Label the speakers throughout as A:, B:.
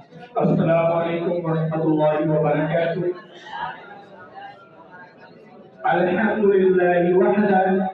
A: Assalamualaikum warahmatullahi wabarakatuh. Alhamdulillahi wahda.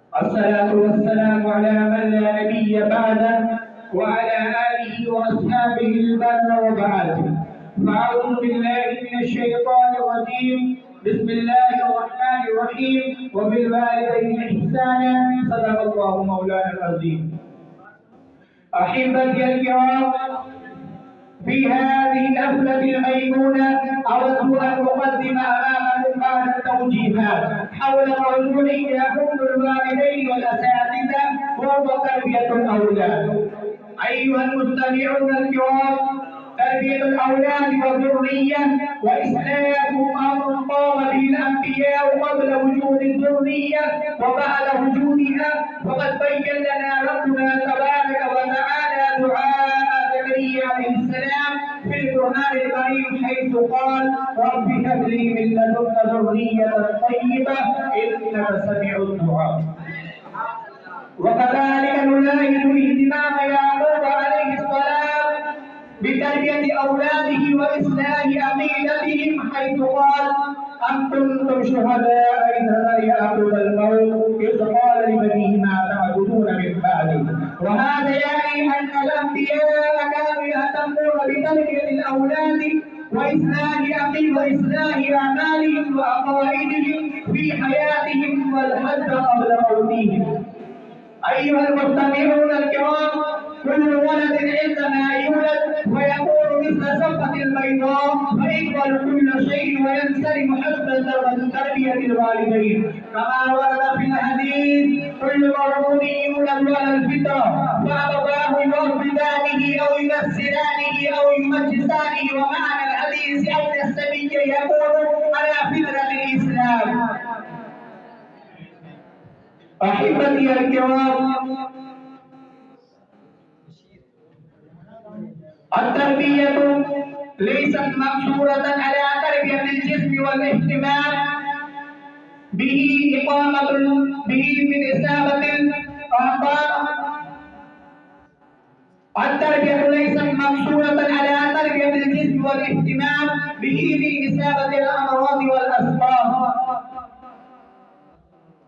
A: Assalatu wassalamu ala man la nabiyya ba'da wa ala alihi wa ashabihi al-barra wa ba'd. Fa'udhu billahi minash shaitanir rajim. Bismillahir rahmanir rahim. Wa bil walidayni ihsana. Sadaqallahu maulana al-azim. أحبتي الكرام، في هذه الحفلة الميمونة أود أن أقدم أمامكم بعض التوجيهات حول موضوع حقوق الوالدين والأساتذة وهو تربية الأولاد. أيها المستمعون الكرام، تربية الأولاد والذرية وإصلاحهم أمر قام به الأنبياء قبل وجود الذرية وبعد وجودها، وقد بين لنا ربنا تبارك وتعالى دعاء زكريا عليه السلام في القرآن الكريم حيث قال: رب هب لي من لدنك ذرية طيبة إنك سميع الدعاء. وكذلك نلاحظ اهتمام يعقوب عليه السلام بتربية أولاده وإصلاح عقيدتهم حيث قال: أم كنتم شهداء إذ حضر يعقوب الموت إذ قال لبنيه ما تعبدون من بعده. وهذا يعني أن الأنبياء كانوا يهتمون بتربية الأولاد وإصلاح أعمالهم وعقائدهم في حياتهم والحتى قبل موتهم. أيها المستمعون الكرام، كل ولد عندما يولد ويكون مثل صفة البيضاء فيقبل كل شيء وينسلم حسب تربية الوالدين، كما ورد في الحديث: كل مولود يولد على الفطرة فأبواه يربيانه أو ينصرانه أو يمجسانه. ومعنى الحديث أن السبي يكون على فطرة الإسلام. أحبتي الكرام، التربية ليست مقصورة على تربية الجسم والاهتمام به من إصابة الأعضاء. التربية ليست مقصورة على تربية الجسم والاهتمام به من إصابة الأمراض والأسقام.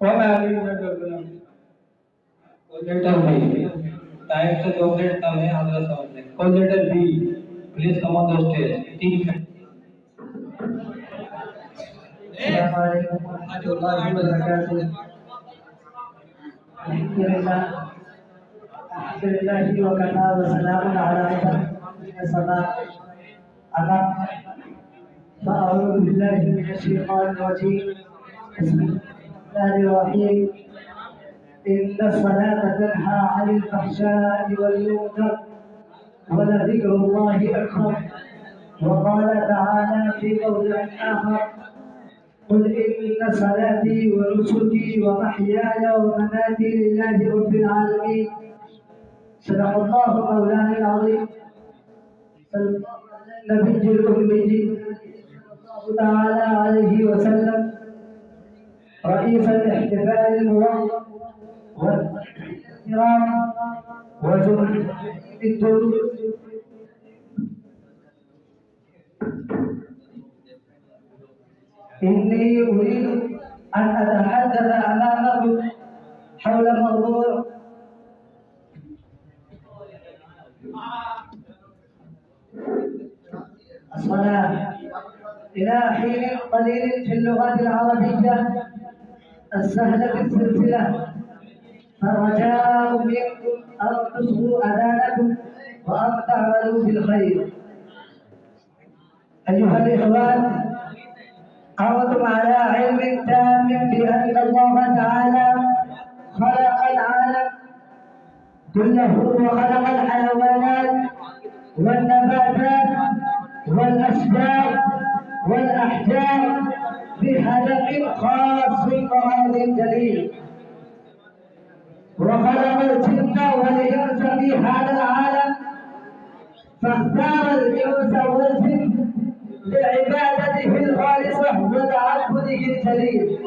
A: وما
B: letter B. Types of chocolate का है आदरा समझने. Call letter B. Please come on the stage. ठीक है.
C: Assalamualaikum warahmatullahi wabarakatuh. Alhamdulillah wa kafa wa salamun ala ibadihi as-salat. A'udzu billahi minasy syaithanir rajim. Bismillahirrahmanirrahim. إن الصلاة تنهى عن الفحشاء والمنكر ولذكر الله أكبر. وقال تعالى في موضع آخر: قل إن صلاتي ونسكي ومحياي ومماتي لله رب العالمين. صدق الله مولانا العظيم. صلى الله على النبي الأمي صلى الله تعالى عليه وسلم، رئيس الاحتفال الموظف والاحترام وزملاء الدروس. إني أريد أن أتحدث أمامكم حول موضوع الصلاة إلى حين قليل في اللغة العربية السهلة السلسلة، فالرجاء منكم أن تصغوا أذانكم وأن تعملوا بالخير. أيها الإخوان، أنتم على علم تام بأن الله تعالى خلق العالم كله وخلق الحيوانات والنباتات والأشجار والأحجار بهدف خاص وغرض جليل، وخلق الجن والإنس في هذا العالم، فاختار الإنس والجن لعبادته الخالصة وتعبده الجليل.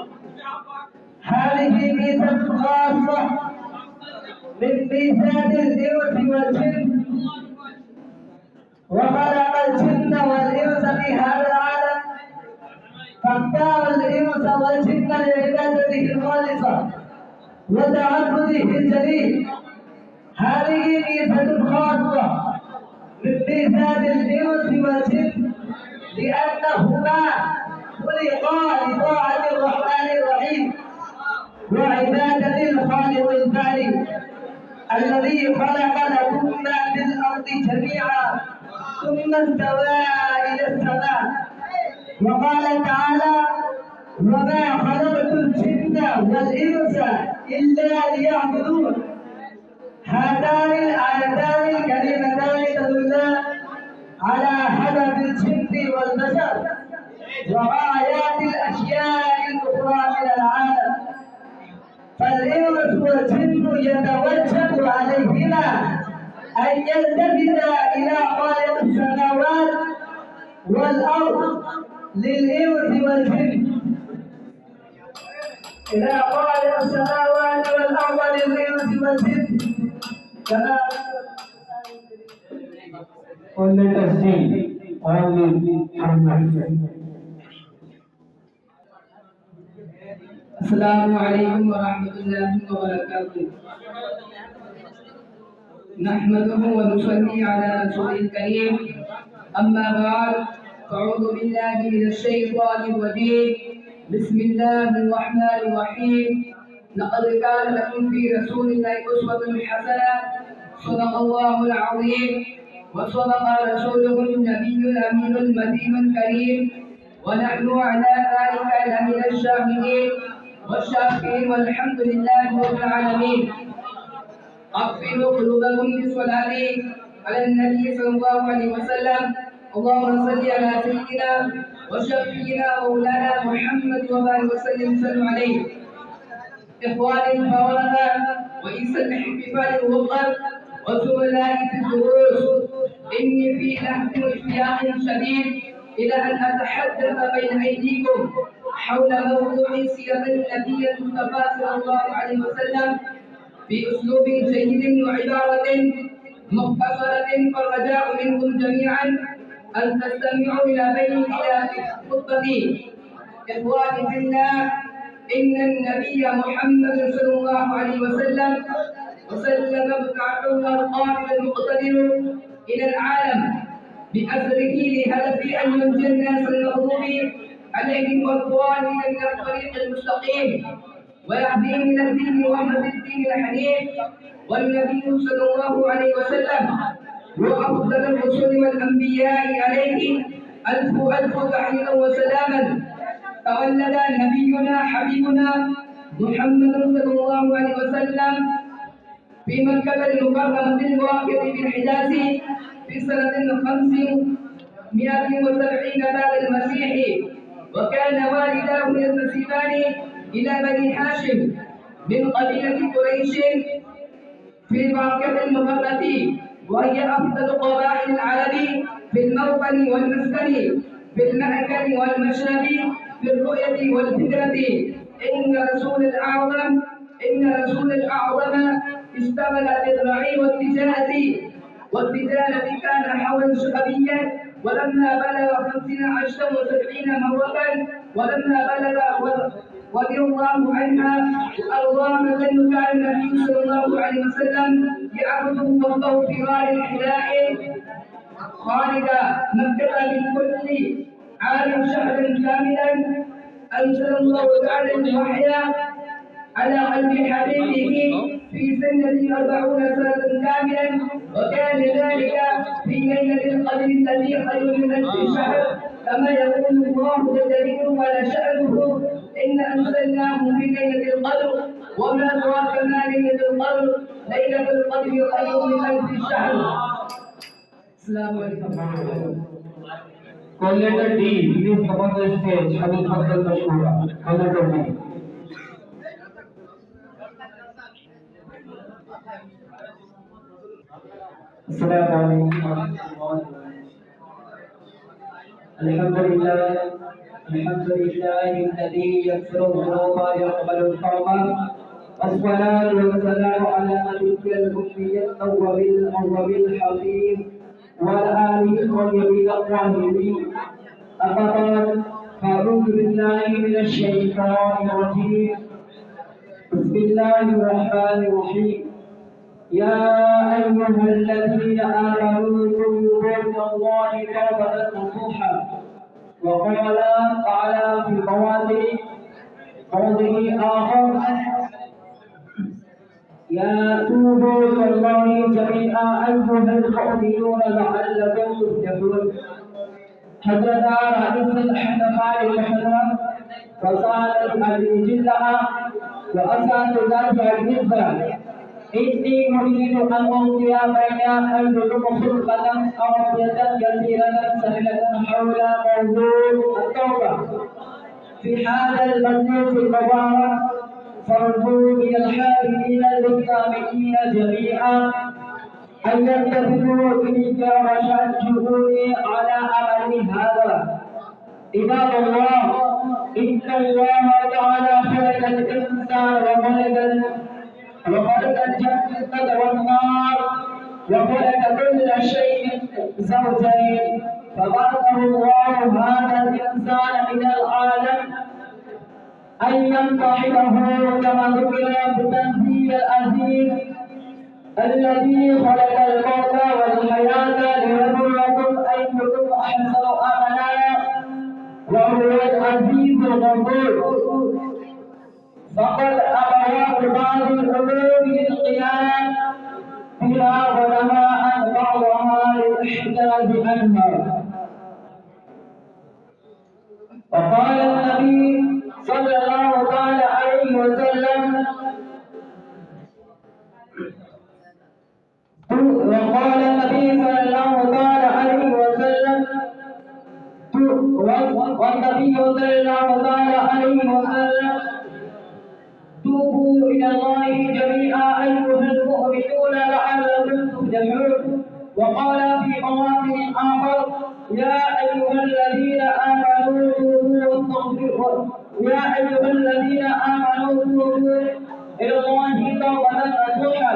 C: هذه ميزة خاصة من ميزات الإنس والجن وخلق الجن والإنس في هذا العالم فاختار الإنس والجن لعبادته الخالصة وتعبده الجليل. هذه ميزة خاصة من ميزات الإنس والجن لأنهما خلقا لطاعة الرحمن الرحيم وعبادة الخالق الباري الذي خلق لكم ما في الأرض جميعا ثم استوى إلى السماء. وقال تعالى: وما خلقت الجن والإنس إلا ليعبدون. هاتان الآيتان الكريمتان تدلان على هدف الجن والبشر وغايات الأشياء الأخرى من العالم. فالإنس والجن يتوجب عليهما أن يلتفتا إلى خالق السماوات والأرض للإنس والجن، إلى خالق السماوات والأرض للإنس والجن كما
B: All let us see only
D: السلام عليكم ورحمة الله وبركاته. نحمده ونصلي على رسوله الكريم. أما بعد، فأعوذ بالله من الشيطان الرجيم. بسم الله الرحمن الرحيم. لقد كان لكم في رسول الله أسوة حسنة. صدق الله العظيم وصدق رسوله النبي الأمين المتين الكريم، ونحن على ذلك لمن الشاهدين والشاكرين والحمد لله رب العالمين. أغفروا قلوبكم بالصلاة على النبي صلى الله عليه وسلم. اللهم صل على سيدنا وشفينا مولانا محمد وبارك وسلم عليه. إخواني الفاضلة وإنس الاحتفال الوقت وزملائي في الدروس، إني في لهف واشتياق شديد إلى أن أتحدث بين أيديكم حول موضوع سيرة النبي المصطفى صلى الله عليه وسلم بأسلوب جيد وعبارة مختصرة، فالرجاء منكم جميعا أن تستمعوا إلى خطبتي. إخواني في الله، إن النبي محمد صلى الله عليه وسلم ابتعثه القائد المقتدر إلى العالم بأسره لهدف أن ينجي الناس المغضوب عليهم والضالين من الطريق المستقيم ويهديهم من الدين وحد الدين الحنيف. والنبي صلى الله عليه وسلم هو أفضل الرسل والأنبياء عليه ألف تحية وسلاما. تولد نبينا حبيبنا محمد صلى الله عليه وسلم في مكة المكرمة الواقعة بالحجاز في سنة 570 بعد المسيح، وكان والداه ينتسبان إلى بني هاشم من قبيلة قريش في مكة المكرمة، وهي أفضل قبائل العرب في الموطن والمسكن، في المأكل والمشرب، في الرؤية والفكرة. إن رسول الأعظم اشتغل بالرعي والتجارة كان حولا شعبيا، ولما بلغ 75 مرة، ولما بلغ رضي الله عنها وأرضاها من كان النبي صلى الله عليه وسلم يعبد ربه في غار الحلاء خارج مكة من كل عام شهرا كاملا. أنزل الله تعالى الوحي على قلب حبيبه في سنة 40 سنة كاملا، وكان ذلك في ليلة القدر التي خير من 1000 شهر، كما يقول الله جل جلاله شأنه: إن أنزلناه في ليلة القدر وما أدراك ما ليلة القدر، ليلة القدر خير من 1000 شهر. السلام عليكم.
B: Call letter D. Please come on the stage. Habib Fazal Mashura. Call letter D.
C: السلام عليكم ورحمة الله وبركاته. الحمد لله الذي يغفر الذنوب ويقبل التوبة، والصلاة والسلام على نبي الأمي النبوي الحبيب وعلى آله
A: ويمين الظالمين. أما بعد فأعوذ بالله من الشيطان الرجيم. بسم الله الرحمن الرحيم. يا أيها الذين آمنوا توبوا إلى الله توبة نصوحا. وقال تعالى في موضع آخر يا توبوا إلى الله جميعا أيها المؤمنون لعلكم تفلحون. حضرت رئيس الحنفاء الحضرة وسادة الجلة وأساتذة العزة، إني أريد أن أوصي بين أيديكم خلقة أوصية يسيرة سهلة حول موضوع التوبة في هذا المجلس المبارك. فارجو من الحاضرين المستمعين جميعا أن يتخذوا تلك وشجعوني على عمل هذا. عباد الله، إن الله تعالى خلق الإنسان وخلق الجنة والنار وخلق كل شيء زوجين، فبعثه الله هذا الإنسان من العالم أن يمتحنه كما ذكر بتنزيل العزيز الذي خلق الموت والحياة ليبلوكم أيكم أحسن عملا وهو العزيز الغفور. فقد أمر ببعض الأمور بالقيام بها ونهى عن بعضها للإحجاز عنها. وقال النبي صلى الله عليه وسلم توبوا إلى الله جميعا أيها المؤمنون لعلكم تفلحون. وقال في مواضع آخر يا أيها الذين آمنوا توبوا إلى الله توبة نصوحا.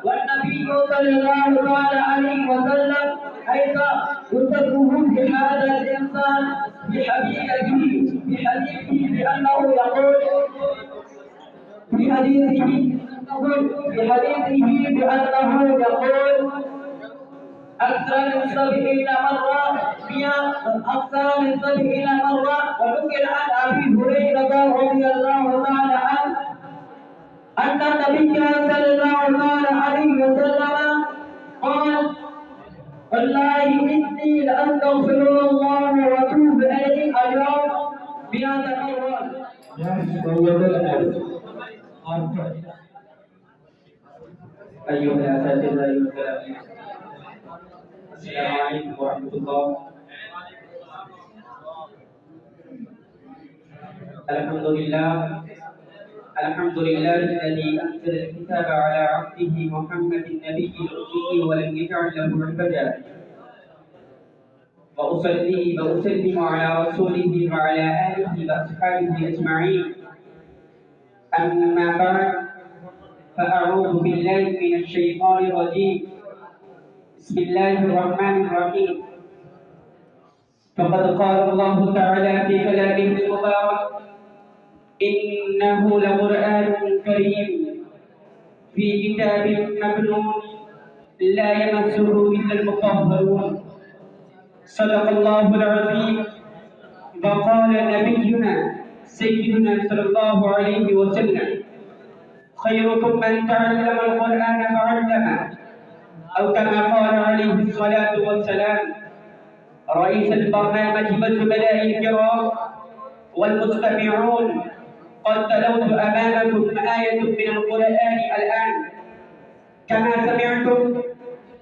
A: والنبي صلى الله عليه وسلم أيضا يصفه بهذا الإنسان بحديثه بأنه يقول أكثر من 70 مرة. ونقل عن أبي هريرة رضي الله تعالى عنه أن النبي صلى الله عليه وسلم قال والله إني لأستغفر الله وأتوب إليه اليوم 100 مرة.
B: أيها الأساتذة السلام عليكم ورحمة الله. الحمد لله الذي أنزل الكتاب على عبده محمد النبي الأمي ولم يجعل له عوجا. وأصلي وأسلم على رسوله وعلى آله وأصحابه أجمعين. أما بعد، فأعوذ بالله من الشيطان الرجيم. بسم الله الرحمن الرحيم. فقد قال الله تعالى في كلامه المبارك إنه لقرآن كريم في كتاب مكنون لا يمسه إلا المطهرون. صدق الله العظيم. وقال نبينا سيدنا صلى الله عليه وسلم خيركم من تعلم القرآن وعلمه، أو كما قال عليه الصلاة والسلام. رئيس البرنامج والزملاء الكرام والمستمعون، قد تلوت أمامكم آية من القرآن الآن كما سمعتم،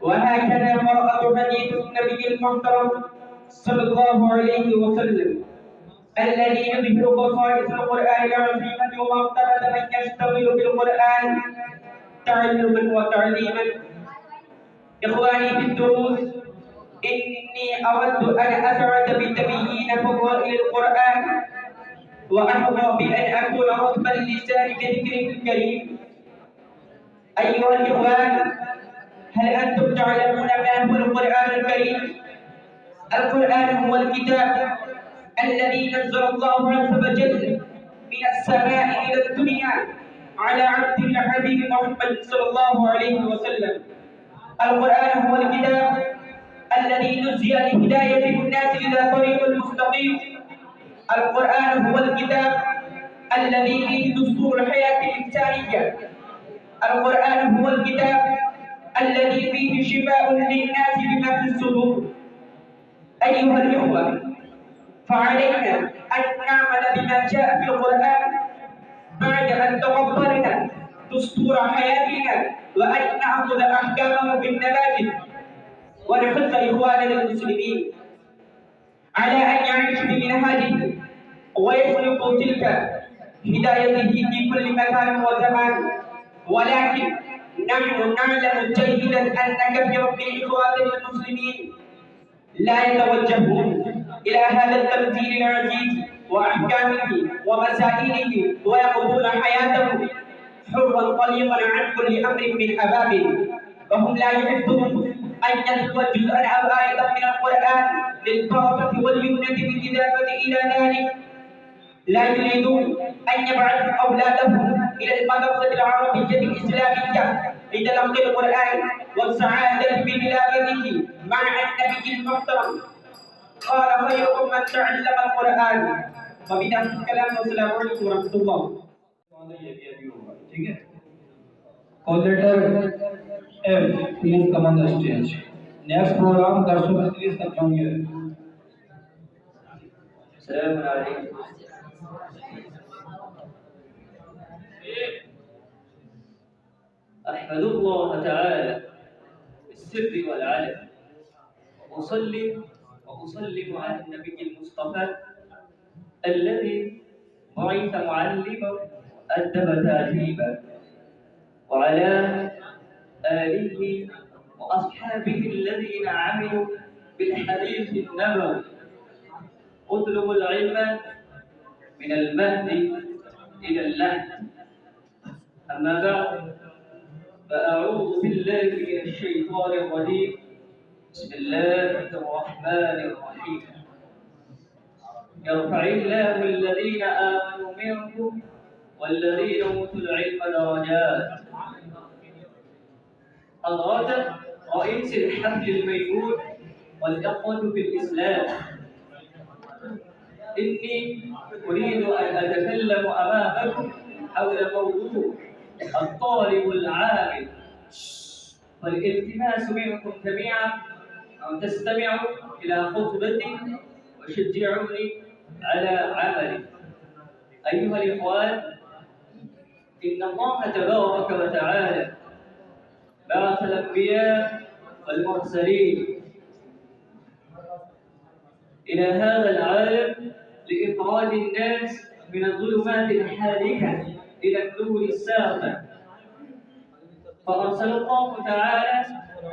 B: وهكذا قرأت حديث النبي المحترم صلى الله عليه وسلم الذي يظهر خصائص القرآن العظيمة ومرتبة من يشتغل بالقرآن تعلما وتعليما. إخواني في الدروس، إني أود أن أسعد بتبيين فضائل القرآن، وأحظى بأن أكون رطب اللسان بذكره الكريم. أيها الإخوان، هل أنتم تعلمون ما هو القرآن الكريم؟
A: القرآن هو الكتاب الذي نزل الله عز وجل من السماء إلى الدنيا على عبد الحبيب محمد صلى الله عليه وسلم. القرآن هو الكتاب الذي نزل لهداية الناس إلى طريق المستقيم. القرآن هو الكتاب الذي فيه دستور الحياة الإنسانية. القرآن هو الكتاب الذي فيه شفاء للناس بما في الصدور. أيها الإخوة، فعلينا أن نعمل بما جاء في القرآن بعد أن تقبلنا دستور حياتنا، وأن نأخذ أحكامه بالنبات، ونحث إخواننا المسلمين على أن يعيشوا بمنهاجه ويخلقوا تلك هدايته في كل مكان وزمان. ولكن نحن نعلم جيدا أن كثيرا من إخواننا المسلمين لا يتوجهون إلى هذا التبديل العجيب وأحكامه ومسائله، ويقضون حياتهم حرا طليقا عن كل أمر من أبابه، وهم لا يحبون أن يتلو جزءا أو آية من القرآن للبركة واليمنة بالإضافة إلى ذلك. لا يريدون أن يبعثوا أولادهم إلى المدرسة العربية الإسلامية لتلقي القرآن والسعادة بتلاوته مع النبي المحترم قال خيركم من تعلم القرآن. وبدأ الكلام والسلام عليكم ورحمة الله.
B: ठीक है. Call letter F, please come on the stage. Next program, Darshana, please come down here.
E: السلام عليكم. أحمد الله تعالى بالسر والعلن، وأصلي وأسلم على النبي المصطفى الذي بعث معلما وأدب تأديبا، وعلى آله وأصحابه الذين عملوا بالحديث النبوي. اطلبوا العلم من المهد إلى اللحد. أما بعد، فأعوذ بالله من الشيطان الرجيم. بسم الله الرحمن الرحيم. يرفع الله الذين آمنوا منكم والذين أوتوا العلم درجات. حضرات رئيس الحفل الميمون والإخوة في الإسلام، إني أريد أن أتكلم أمامكم حول موضوع الطالب العامل، والالتماس منكم جميعا أن تستمعوا إلى خطبتي وشجعوني على عملي. أيها الإخوان، إن الله تبارك وتعالى بعث الأنبياء والمرسلين إلى هذا العالم لإخراج الناس من الظلمات الحالكة إلى النور الساطع. فأرسل الله تعالى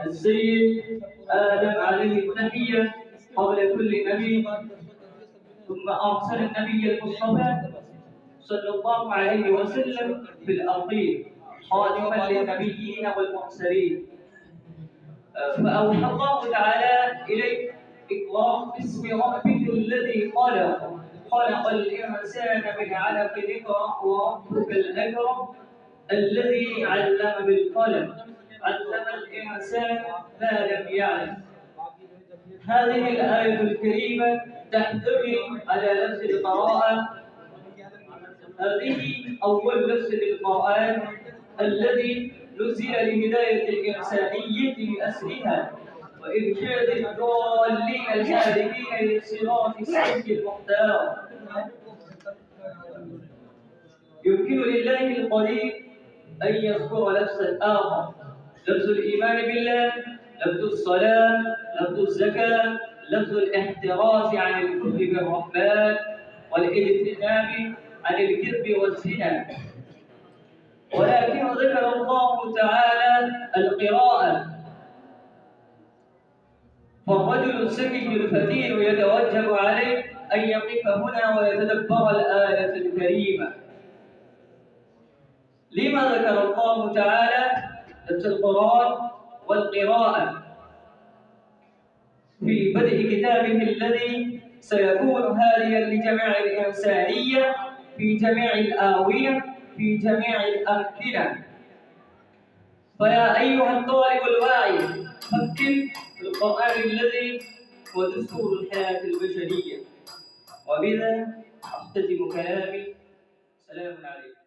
E: السيد آدم عليه التحية قبل كل نبي، ثم أرسل النبي المصطفى صلى الله عليه وسلم في الأرضين خادما للنبيين والمرسلين. فأوحى الله تعالى إليه اقرأ باسم ربك الذي خلق الإنسان من علق، اقرأ وربك الأكرم الذي علم بالقلم، علم الإنسان ما لم يعلم. هذه الآية الكريمة تحتوي على لفظ القراءة. هذه أول لفظ للقرآن الذي نزل لهداية الإنسانية بأسرها وإرشاد الضالين الهالكين للصراط السوي المختار. يمكن لله القدير أن يذكر لفظا آخر، لفظ الإيمان بالله، لفظ الصلاة، لفظ الزكاة، لفظ الاحتراز عن الكفر بالرحمن، والاجتناب عن الكذب والزنا. ولكن ذكر الله تعالى القراءة. فالرجل السكي الفتيل يتوجب عليه أن يقف هنا ويتدبر الآية الكريمة. لما ذكر الله تعالى لفظ القرآن والقراءة؟ في بدء كتابه الذي سيكون هاديا لجميع الإنسانية في جميع الآونة في جميع الأمكنة. فيا أيها الطالب الواعي فكر في القرآن الذي هو دستور الحياة البشرية. وبذا أختتم كلامي. سلام عليكم.